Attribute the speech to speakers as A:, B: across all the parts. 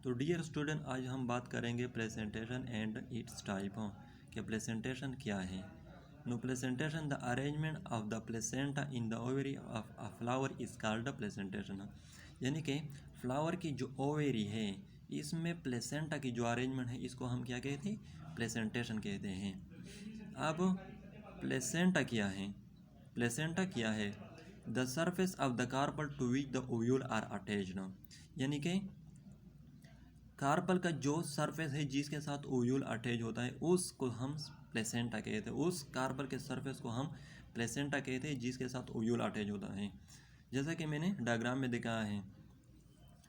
A: तो dear student, आज हम बात करेंगे प्रेजेंटेशन एंड इट्स टाइप कि प्रेजेंटेशन क्या है। No presentation, the arrangement of the placenta in the ovary of a flower is called the placentation. यानी कि फ्लावर की जो ओवेरी है इसमें प्लेसेंटा की जो अरेंजमेंट है इसको हम क्या कहते हैं? प्लेसेंटेशन कहते हैं। अब प्लेसेंटा क्या है? प्लेसेंटा क्या है? The surface of the carpel to which the ovule are attached. यानी कि कार्पल का जो सरफेस है जिसके साथ ओव्यूल अटैच होता है उसको हम प्लेसेंटा कहते हैं। उस कार्पल के सरफेस को हम प्लेसेंटा कहते हैं जिसके साथ ओव्यूल अटैच होता है। जैसा कि मैंने डायग्राम में दिखाया है,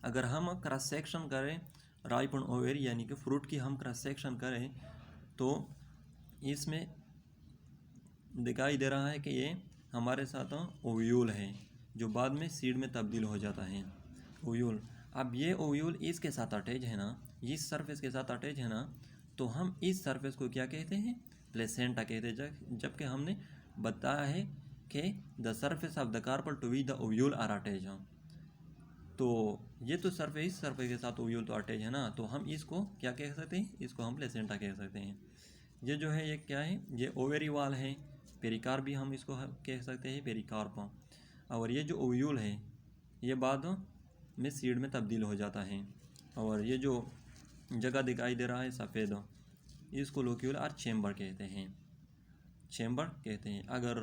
A: अगर हम क्रॉस सेक्शन करें राइप ऑन ओवेरी यानी कि फ्रूट की हम क्रॉस सेक्शन करें तो इसमें दिखाई दे रहा है कि ये हमारे साथ ओव्यूल है जो बाद में सीड में तब्दील हो जाता है। ओव्यूल, अब ये ओव्यूल इसके साथ अटैच है ना, इस सरफेस के साथ अटैच है ना, तो हम इस सरफेस को क्या कहते हैं? प्लेसेंटा कहते हैं। जबकि हमने बताया है कि the surface of the carpel to which the ovule are attach. तो ये तो सरफेस, इस सरफेस के साथ ओव्यूल तो अटैच है ना, तो हम इसको क्या कह सकते हैं? इसको हम प्लेसेंटा कह सकते हैं। ये जो है ये क्या है? ये ओवेरी वाल है। पेरिकार्प भी हम इसको कह सकते हैं, पेरिकार्प। और ये जो ओव्यूल है ये बाद में सीड में तब्दील हो जाता है। और ये जो जगह दिखाई दे रहा है सफ़ेद, इसको लोक्यूल और चेम्बर कहते हैं। चेम्बर कहते हैं। अगर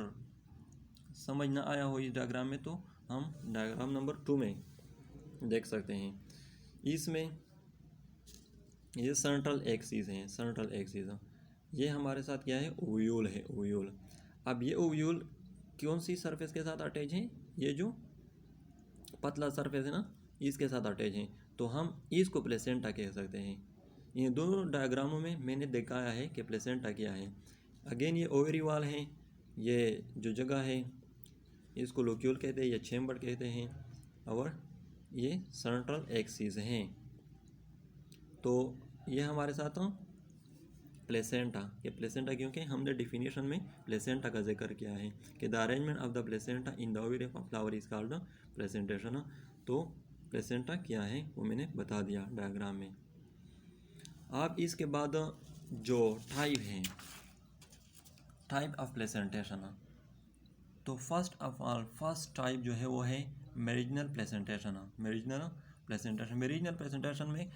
A: समझ ना आया हो इस डायग्राम में तो हम डायग्राम नंबर 2 में देख सकते हैं। इसमें ये सेंट्रल एक्सिस है। सेंट्रल एक्सिस ये हमारे साथ क्या है? ओव्यूल है। ओव्यूल, अब ये ओव्यूल कौन सी सरफेस के साथ अटैच है? ये जो पतला सरफेस है ना इसके साथ अटैच है, तो हम इसको प्लेसेंटा कह सकते हैं। इन दोनों डायग्रामों में मैंने दिखाया है कि प्लेसेंटा क्या है। अगेन ये ओवेरी वाल है, ये जो जगह है इसको लोक्यूल कहते हैं या चेम्बर कहते हैं, और ये सेंट्रल एक्सिस हैं। तो ये हमारे साथ प्लेसेंटा, ये प्लेसेंटा क्योंकि हमने डिफिनेशन में प्लेसेंटा का जिक्र किया है कि the arrangement of the placenta in the ovary of flower is called placentation. तो प्लेसेंटा क्या है वो मैंने बता दिया डायग्राम में। अब इसके बाद जो टाइप है, टाइप ऑफ प्लेसेंटेशन, तो first of all first type जो है वो है मेरिजिनल प्लेसेंटेशन। मेरिजिनल प्लेसेंटेशन, मेरिजिनल प्लेसेंटेशन में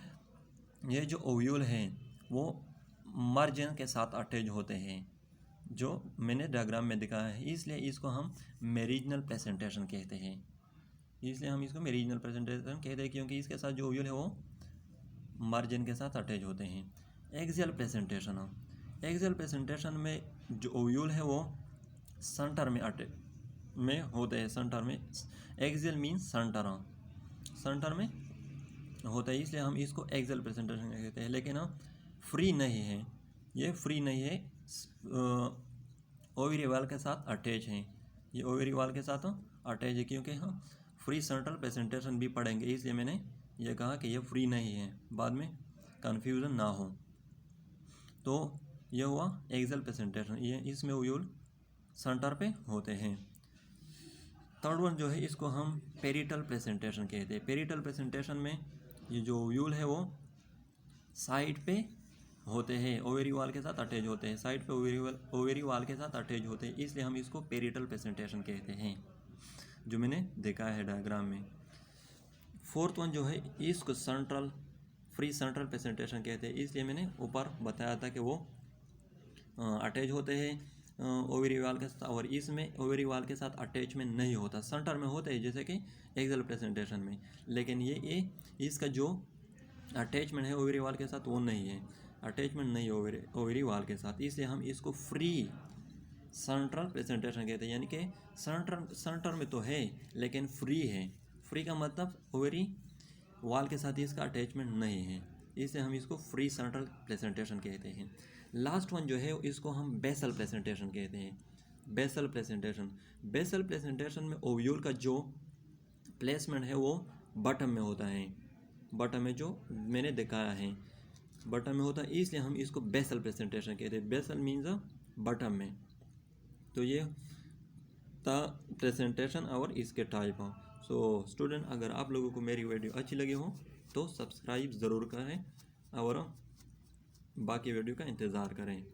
A: ये जो ओव्यूल हैं वो मार्जिन के साथ अटैच होते हैं जो मैंने डायग्राम में दिखाया है, इसलिए इसको हम मेरिजिनल प्लेसेंटेशन कहते हैं। इसलिए हम इसको मेरिजिनल प्लेसेंटेशन कहते हैं क्योंकि इसके साथ जो ओव्यूल है वो मार्जिन के साथ अटैच होते हैं। एक्सियल प्लेसेंटेशन, एक्सियल प्लेसेंटेशन में जो ओव्यूल है वो सेंटर में में होते हैं। सेंटर में, एक्सियल मीन्स सेंटर, सेंटर में होता है, इसलिए हम इसको एक्सियल प्लेसेंटेशन कहते हैं। लेकिन फ्री नहीं है, ये फ्री नहीं है, ओवरी वाल के साथ अटैच हैं। ये ओवरी वाल के साथ अटैच है क्योंकि हम फ्री सेंट्रल प्लेसेंटेशन भी पढ़ेंगे, इसलिए मैंने ये कहा कि ये फ्री नहीं है, बाद में कन्फ्यूज़न ना हो। तो ये हुआ एक्सियल प्लेसेंटेशन, ये इसमें ओव्यूल सेंटर पे होते हैं। थर्ड वन जो है इसको हम पेरिटल प्लेसेंटेशन कहते हैं। पेरिटल प्लेसेंटेशन में ये जो ओव्यूल है वो साइड पे होते हैं, ओवेरी वाल के साथ अटैच होते हैं, साइड पे ओवेरी वाल के साथ अटैच होते हैं, इसलिए हम इसको पेरिटल प्लेसेंटेशन कहते हैं, जो मैंने देखा है डायग्राम में। फोर्थ वन जो है इसको सेंट्रल, फ्री सेंट्रल प्लेसेंटेशन कहते हैं, इसलिए मैंने ऊपर बताया था कि वो अटैच होते हैं ओवेरी वाल के साथ, और इसमें ओवेरी वाल के साथ अटैचमेंट नहीं होता, सेंटर में होते हैं जैसे कि एक्सियल प्लेसेंटेशन में। लेकिन ये इसका जो अटैचमेंट है ओवेरी वाल के साथ वो नहीं है, अटैचमेंट नहीं है ओवेरी वाल के साथ, इसलिए हम इसको फ्री सेंट्रल प्लेसेंटेशन कहते हैं। यानी कि सेंटर में तो है लेकिन फ्री है। फ्री का मतलब ओवेरी वाल के साथ इसका अटैचमेंट नहीं है, इसलिए हम इसको फ्री सेंट्रल प्लेसेंटेशन कहते हैं। लास्ट वन जो है इसको हम बेसल प्लेसेंटेशन कहते हैं। बेसल प्लेसेंटेशन, बेसल प्लेसेंटेशन में ओव्यूल का जो प्लेसमेंट है वो बॉटम में होता है, बॉटम में जो मैंने दिखाया है बॉटम में होता है, इसलिए हम इसको बेसल प्रेजेंटेशन कहते हैं। बेसल मीन्स बॉटम में। तो ये था प्रेजेंटेशन और इसके टाइप हो। सो स्टूडेंट, अगर आप लोगों को मेरी वीडियो अच्छी लगी हो तो सब्सक्राइब ज़रूर करें और बाकी वीडियो का इंतज़ार करें।